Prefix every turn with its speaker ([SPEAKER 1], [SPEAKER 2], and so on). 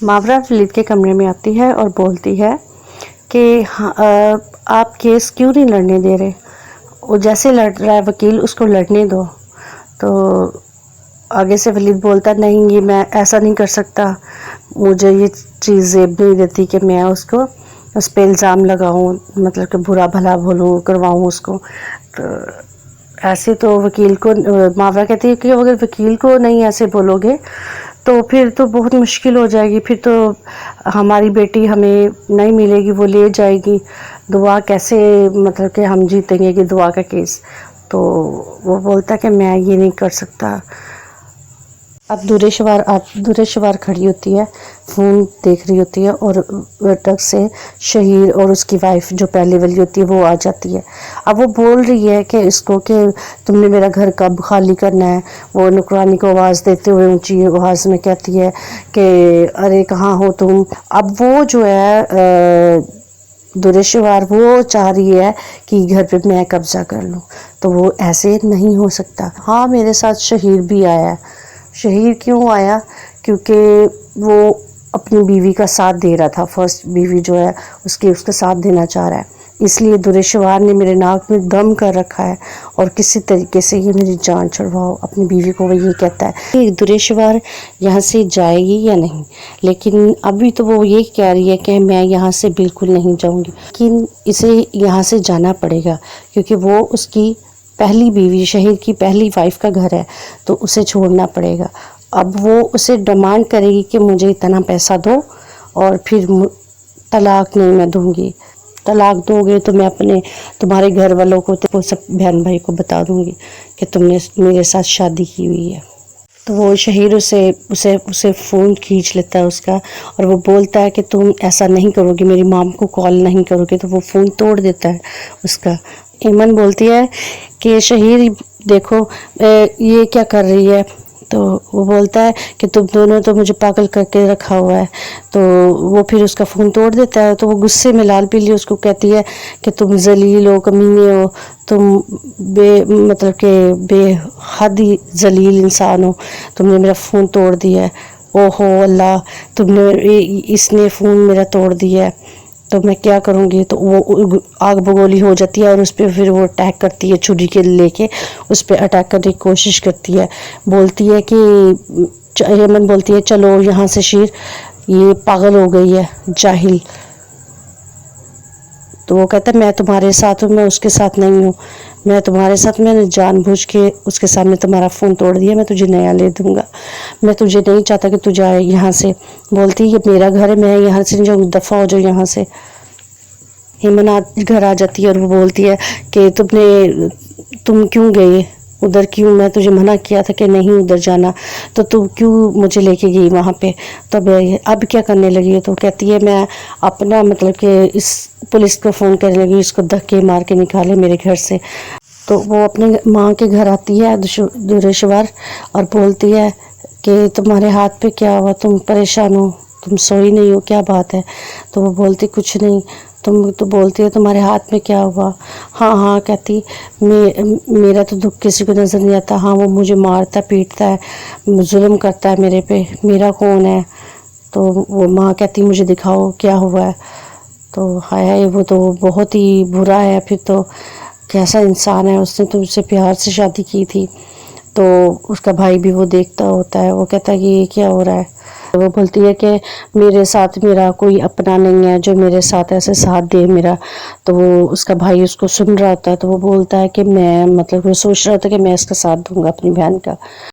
[SPEAKER 1] ماورا ولید کے کمرے میں آتی ہے اور بولتی ہے کہ آپ کیس کیوں نہیں لڑنے دے رہے، وہ جیسے لڑ رہا ہے وکیل اس کو لڑنے دو۔ تو آگے سے ولید بولتا نہیں، یہ میں ایسا نہیں کر سکتا، مجھے یہ چیز زیب نہیں دیتی کہ میں اس پہ الزام لگاؤں، مطلب کہ برا بھلا بولوں کرواؤں اس کو۔ تو ایسے تو وکیل کو ماورا کہتی ہے کہ اگر وکیل کو نہیں ایسے بولو گے تو پھر تو بہت مشکل ہو جائے گی، پھر تو ہماری بیٹی ہمیں نہیں ملے گی، وہ لے جائے گی، دعا کیسے مطلب کہ ہم جیتیں گے کہ دعا کا کیس۔ تو وہ بولتا کہ میں یہ نہیں کر سکتا۔ اب درِ شوار کھڑی ہوتی ہے، فون دیکھ رہی ہوتی ہے اور ٹک سے شہیر اور اس کی وائف جو پہلے والی ہوتی ہے وہ آ جاتی ہے۔ اب وہ بول رہی ہے کہ اس کو کہ تم نے میرا گھر کب خالی کرنا ہے۔ وہ نوکرانی کو آواز دیتے ہوئے اونچی آواز میں کہتی ہے کہ ارے کہاں ہو تم۔ اب وہ جو ہے درِ شوار وہ چاہ رہی ہے کہ گھر پہ میں قبضہ کر لوں، تو وہ ایسے نہیں ہو سکتا۔ ہاں میرے ساتھ شہیر بھی آیا ہے۔ شہیر کیوں آیا؟ کیونکہ وہ اپنی بیوی کا ساتھ دے رہا تھا، فرسٹ بیوی جو ہے اس کا ساتھ دینا چاہ رہا ہے، اس لیے درِ شوار نے میرے ناک میں دم کر رکھا ہے اور کسی طریقے سے یہ میری جان چھڑواؤ۔ اپنی بیوی کو وہ یہ کہتا ہے کہ درِ شوار یہاں سے جائے گی یا نہیں، لیکن ابھی تو وہ یہ کہہ رہی ہے کہ میں یہاں سے بالکل نہیں جاؤں گی، لیکن اسے یہاں سے جانا پڑے گا کیونکہ وہ اس کی پہلی بیوی، شہیر کی پہلی وائف کا گھر ہے، تو اسے چھوڑنا پڑے گا۔ اب وہ اسے ڈیمانڈ کرے گی کہ مجھے اتنا پیسہ دو اور پھر طلاق نہیں میں دوں گی، طلاق دو گے تو میں تمہارے گھر والوں کو سب بہن بھائی کو بتا دوں گی کہ تم نے میرے ساتھ شادی کی ہوئی ہے۔ تو وہ شہیر اسے فون کھینچ لیتا ہے اس کا، اور وہ بولتا ہے کہ تم ایسا نہیں کرو گے، میری مام کو کال نہیں کرو گے، تو وہ فون توڑ دیتا ہے اس کا۔ ایمن بولتی ہے کہ شہیر دیکھو یہ کیا کر رہی ہے، تو وہ بولتا ہے کہ تم دونوں تو مجھے پاگل کر کے رکھا ہوا ہے، تو وہ پھر اس کا فون توڑ دیتا ہے۔ تو وہ غصے میں لال پیلی اس کو کہتی ہے کہ تم ذلیل ہو، کمینے ہو، تم مطلب کہ بے حد ہی ذلیل انسان ہو، تم نے میرا فون توڑ دیا ہے، او ہو اللہ اس نے فون میرا توڑ دیا ہے، تو میں کیا کروں گی۔ تو وہ آگ بگولی ہو جاتی ہے اور اس پہ پھر وہ اٹیک کرتی ہے، چھری کے لے کے اس پہ اٹیک کرنے کی کوشش کرتی ہے۔ بولتی ہے کہ ایمن بولتی ہے چلو یہاں سے شیر، یہ پاگل ہو گئی ہے، جاہل۔ تو وہ کہتا ہے میں تمہارے ساتھ ہوں، میں اس کے ساتھ نہیں ہوں، میں تمہارے ساتھ، میں نے جان بوجھ کے اس کے سامنے تمہارا فون توڑ دیا، میں تجھے نیا لے دوں گا، میں تجھے نہیں چاہتا کہ تو جائے یہاں سے۔ بولتی یہ میرا گھر ہے، میں یہاں سے جاؤں، دفع ہو جاؤ یہاں سے۔ ایمن گھر آ جاتی ہے اور وہ بولتی ہے کہ تم کیوں گئے ادھر، کیوں میں تجھے منع کیا تھا کہ نہیں ادھر جانا، تو تم کیوں مجھے لے کے گئی وہاں پہ، تب اب کیا کرنے لگی ہے؟ تو کہتی ہے میں اپنا مطلب کہ اس پولیس کو فون کرنے لگی، اس کو دھکے مار کے نکالے میرے گھر سے۔ تو وہ اپنے ماں کے گھر آتی ہے درِ شوار اور بولتی ہے کہ تمہارے ہاتھ پہ کیا ہوا، تم پریشان ہو، تم سوئی نہیں ہو، کیا بات ہے؟ تو وہ بولتی کچھ نہیں۔ تم تو بولتی ہے تمہارے ہاتھ میں کیا ہوا؟ ہاں کہتی میرا تو دکھ کسی کو نظر نہیں آتا، ہاں وہ مجھے مارتا پیٹتا ہے، ظلم کرتا ہے میرے پہ، میرا کون ہے؟ تو وہ ماں کہتی مجھے دکھاؤ کیا ہوا ہے۔ تو ہائے وہ تو بہت ہی برا ہے، پھر تو کیسا انسان ہے، اس نے تم سے پیار سے شادی کی تھی۔ تو اس کا بھائی بھی وہ دیکھتا ہوتا ہے، وہ کہتا ہے کہ یہ کیا ہو رہا ہے۔ وہ بولتی ہے کہ میرے ساتھ میرا کوئی اپنا نہیں ہے جو میرے ساتھ ایسے ساتھ دے میرا۔ تو وہ اس کا بھائی اس کو سن رہا ہوتا ہے، تو وہ بولتا ہے کہ میں مطلب وہ سوچ رہا ہوتا ہے کہ میں اس کا ساتھ دوں گا اپنی بہن کا۔